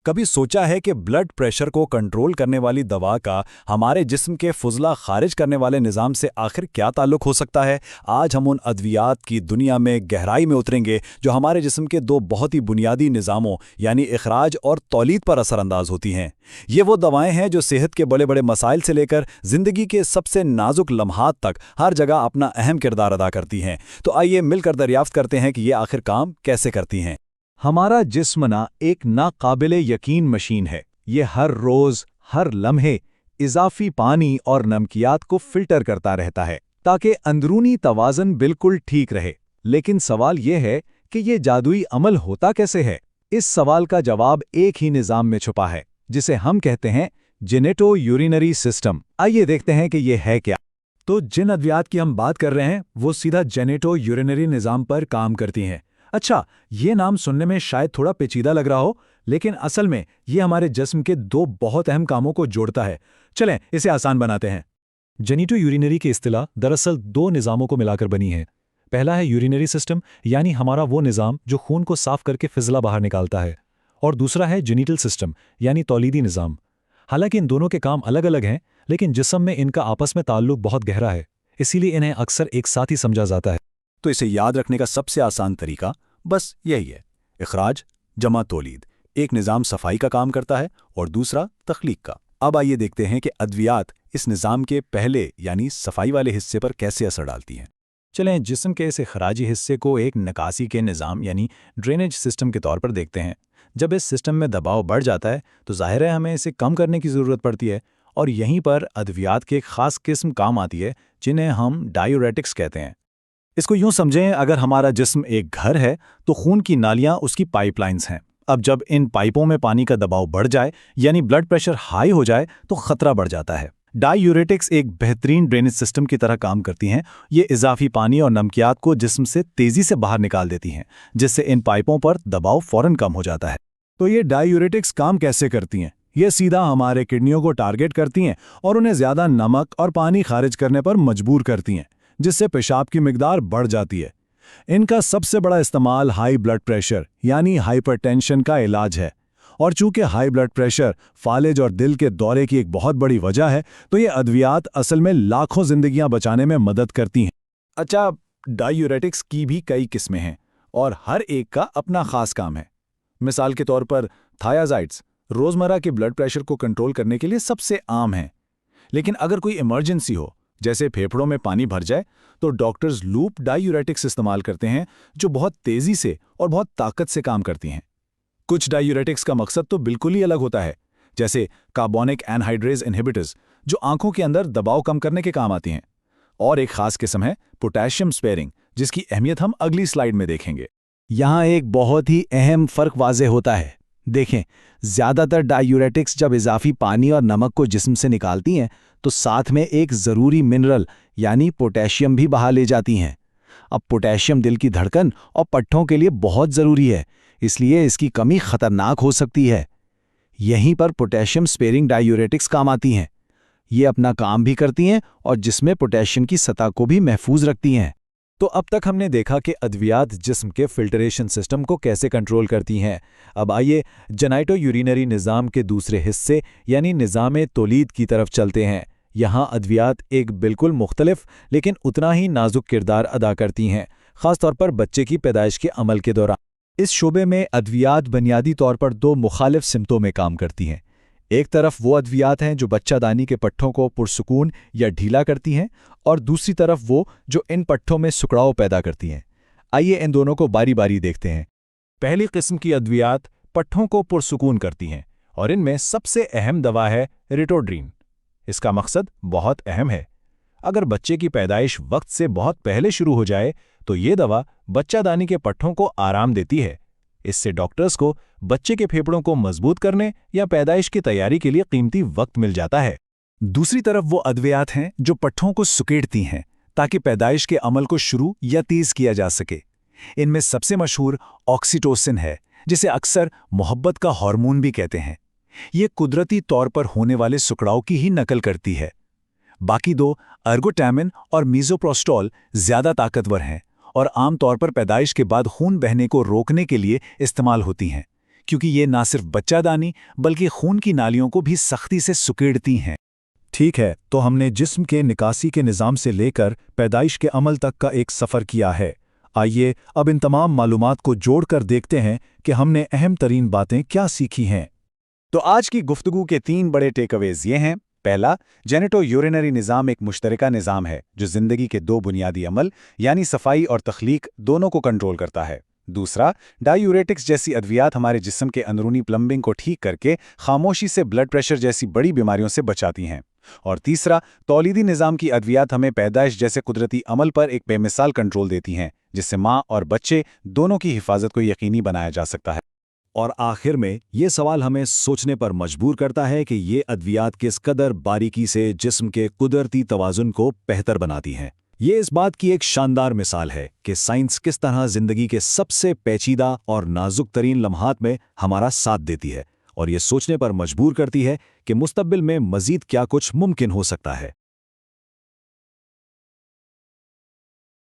कभी सोचा है कि ब्लड प्रेशर को कंट्रोल करने वाली दवा का हमारे जिस्म के फुजला खारिज करने वाले निज़ाम से आखिर क्या ताल्लुक हो सकता है? आज हम उन अद्वियात की दुनिया में गहराई में उतरेंगे जो हमारे जिस्म के दो बहुत ही बुनियादी निज़ामों यानी इखराज और तौलीद पर असरअंदाज होती हैं। ये वो दवाएं हैं जो सेहत के बड़े बड़े मसाइल से लेकर ज़िंदगी के सबसे नाजुक लम्हात तक हर जगह अपना अहम किरदार अदा करती हैं। तो आइए मिलकर दरियाफ्त करते हैं कि ये आखिर काम कैसे करती हैं। हमारा जिस्म ना एक नाकाबिले यकीन मशीन है। ये हर रोज़ हर लम्हे इजाफी पानी और नमकियात को फिल्टर करता रहता है ताकि अंदरूनी तवाज़न बिल्कुल ठीक रहे। लेकिन सवाल ये है कि ये जादुई अमल होता कैसे है? इस सवाल का जवाब एक ही निज़ाम में छुपा है जिसे हम कहते हैं जेनेटो यूरिनरी सिस्टम। आइए देखते हैं कि ये है क्या। तो जिन अद्वियात की हम बात कर रहे हैं वो सीधा जेनेटो यूरिनरी निज़ाम पर काम करती हैं। अच्छा, ये नाम सुनने में शायद थोड़ा पेचीदा लग रहा हो, लेकिन असल में ये हमारे जिस्म के दो बहुत अहम कामों को जोड़ता है। चलें इसे आसान बनाते हैं। जेनिटो यूरिनरी की इस्तिलाह दरअसल दो निज़ामों को मिलाकर बनी है। पहला है यूरिनरी सिस्टम, यानी हमारा वो निज़ाम जो खून को साफ करके फिजला बाहर निकालता है, और दूसरा है जेनिटल सिस्टम, यानी तौलीदी निज़ाम। हालांकि इन दोनों के काम अलग अलग हैं, लेकिन जिस्म में इनका आपस में ताल्लुक बहुत गहरा है, इसीलिए इन्हें अक्सर एक साथ ही समझा जाता है। तो इसे याद रखने का सबसे आसान तरीका बस यही है, इखराज जमा तौलीद। एक निज़ाम सफाई का काम करता है और दूसरा तख्लीक का। अब आइए देखते हैं कि अद्वियात इस निज़ाम के पहले यानी सफाई वाले हिस्से पर कैसे असर डालती हैं। चलें जिस्म के इस इखराजी हिस्से को एक निकासी के निज़ाम यानी ड्रेनेज सिस्टम के तौर पर देखते हैं। जब इस सिस्टम में दबाव बढ़ जाता है तो जाहिर है हमें इसे कम करने की ज़रूरत पड़ती है, और यहीं पर अद्वियात की एक ख़ास किस्म काम आती है जिन्हें हम डायूरेटिक्स कहते हैं। इसको यूं समझें, अगर हमारा जिस्म एक घर है तो खून की नालियां उसकी पाइपलाइंस हैं। अब जब इन पाइपों में पानी का दबाव बढ़ जाए यानी ब्लड प्रेशर हाई हो जाए तो खतरा बढ़ जाता है। डायूरेटिक्स एक बेहतरीन ड्रेनेज सिस्टम की तरह काम करती हैं। ये इजाफी पानी और नमकियात को जिस्म से तेज़ी से बाहर निकाल देती हैं, जिससे इन पाइपों पर दबाव फौरन कम हो जाता है। तो ये डायूरेटिक्स काम कैसे करती हैं? ये सीधा हमारे किडनियों को टारगेट करती हैं और उन्हें ज़्यादा नमक और पानी खारिज करने पर मजबूर करती हैं, जिससे पेशाब की मिकदार बढ़ जाती है। इनका सबसे बड़ा इस्तेमाल हाई ब्लड प्रेशर यानी हाइपरटेंशन का इलाज है, और चूंकि हाई ब्लड प्रेशर फालिज और दिल के दौरे की एक बहुत बड़ी वजह है, तो ये अद्वियात असल में लाखों जिंदगियां बचाने में मदद करती हैं। अच्छा, डायूरेटिक्स की भी कई किस्में हैं और हर एक का अपना खास काम है। मिसाल के तौर पर थायाजाइड्स रोज़मर्रा के ब्लड प्रेशर को कंट्रोल करने के लिए सबसे आम हैं, लेकिन अगर कोई इमरजेंसी हो जैसे फेफड़ों में पानी भर जाए तो डॉक्टर्स लूप डायूरेटिक्स इस्तेमाल करते हैं जो बहुत तेज़ी से और बहुत ताकत से काम करती हैं। कुछ डायूरेटिक्स का मकसद तो बिल्कुल ही अलग होता है, जैसे कार्बोनिक एनहाइड्रेज इनहिबिटर्स जो आंखों के अंदर दबाव कम करने के काम आती हैं, और एक खास किस्म है पोटेशियम स्पेयरिंग, जिसकी अहमियत हम अगली स्लाइड में देखेंगे। यहाँ एक बहुत ही अहम फ़र्क वाज़े होता है। देखें, ज़्यादातर डायूरेटिक्स जब इजाफी पानी और नमक को जिस्म से निकालती हैं तो साथ में एक ज़रूरी मिनरल यानी पोटेशियम भी बहा ले जाती हैं। अब पोटेशियम दिल की धड़कन और पट्ठों के लिए बहुत ज़रूरी है, इसलिए इसकी कमी खतरनाक हो सकती है। यहीं पर पोटेशियम स्पेयरिंग डायूरेटिक्स काम आती हैं। ये अपना काम भी करती हैं और जिसमें पोटेशियम की सतह को भी महफूज रखती हैं। तो अब तक हमने देखा कि अद्वियात जिस्म के फिल्टरेशन सिस्टम को कैसे कंट्रोल करती हैं। अब आइए जेनिटो यूरिनरी निज़ाम के दूसरे हिस्से यानी निज़ाम तौलीद की तरफ चलते हैं। यहाँ अद्वियात एक बिल्कुल मुख्तलिफ लेकिन उतना ही नाजुक किरदार अदा करती हैं, ख़ासतौर पर बच्चे की पैदाइश के अमल के दौरान। इस शोबे में अद्वियात बुनियादी तौर पर दो मुखालिफ सिमतों में काम करती हैं। एक तरफ वो अद्वियात हैं जो बच्चादानी के पट्ठों को पुरसुकून या ढीला करती हैं, और दूसरी तरफ वो जो इन पट्ठों में सुकड़ाव पैदा करती हैं। आइए इन दोनों को बारी बारी देखते हैं। पहली किस्म की अद्वियात पट्ठों को पुरसुकून करती हैं, और इनमें सबसे अहम दवा है रिटोड्रीन। इसका मकसद बहुत अहम है। अगर बच्चे की पैदाइश वक्त से बहुत पहले शुरू हो जाए तो ये दवा बच्चादानी के पट्ठों को आराम देती है। इससे डॉक्टर्स को बच्चे के फेफड़ों को मजबूत करने या पैदाइश की तैयारी के लिए कीमती वक्त मिल जाता है। दूसरी तरफ वो अद्वियात हैं जो पट्ठों को सुकेड़ती हैं ताकि पैदाइश के अमल को शुरू या तेज किया जा सके। इनमें सबसे मशहूर ऑक्सीटोसिन है, जिसे अक्सर मोहब्बत का हार्मोन भी कहते हैं। ये कुदरती तौर पर होने वाले सुकड़ाव की ही नकल करती है। बाकी दो अर्गोटैमिन और मीज़ोप्रोस्टोल ज़्यादा ताकतवर हैं और आमतौर पर पैदाइश के बाद खून बहने को रोकने के लिए इस्तेमाल होती हैं, क्योंकि ये ना सिर्फ बच्चादानी बल्कि खून की नालियों को भी सख्ती से सुकेड़ती हैं। ठीक है, तो हमने जिस्म के निकासी के निज़ाम से लेकर पैदाइश के अमल तक का एक सफ़र किया है। आइए अब इन तमाम मालूमात को जोड़कर देखते हैं कि हमने अहम तरीन बातें क्या सीखी हैं। तो आज की गुफ्तगू के 3 बड़े टेकअवेज ये हैं। पहला, जेनेटो यूरिनरी निज़ाम एक मुश्तरका निज़ाम है जो ज़िंदगी के 2 बुनियादी अमल यानी सफाई और तख्लीक दोनों को कंट्रोल करता है। दूसरा, डायूरेटिक्स जैसी अद्वियात हमारे जिस्म के अंदरूनी प्लम्बिंग को ठीक करके खामोशी से ब्लड प्रेशर जैसी बड़ी बीमारियों से बचाती हैं। और तीसरा, तौलीदी निज़ाम की अद्वियात हमें पैदाइश जैसे कुदरती अमल पर एक बेमिसाल कंट्रोल देती हैं, जिससे माँ और बच्चे दोनों की हिफाजत को यकीनी बनाया जा सकता है। और आखिर में ये सवाल हमें सोचने पर मजबूर करता है कि ये अद्वियात किस कदर बारीकी से जिस्म के कुदरती तवाज़ुन को बेहतर बनाती हैं। ये इस बात की एक शानदार मिसाल है कि साइंस किस तरह ज़िंदगी के सबसे पेचीदा और नाजुक तरीन लम्हात में हमारा साथ देती है और ये सोचने पर मजबूर करती है कि मुस्तक़बिल में मज़ीद क्या कुछ मुमकिन हो सकता है।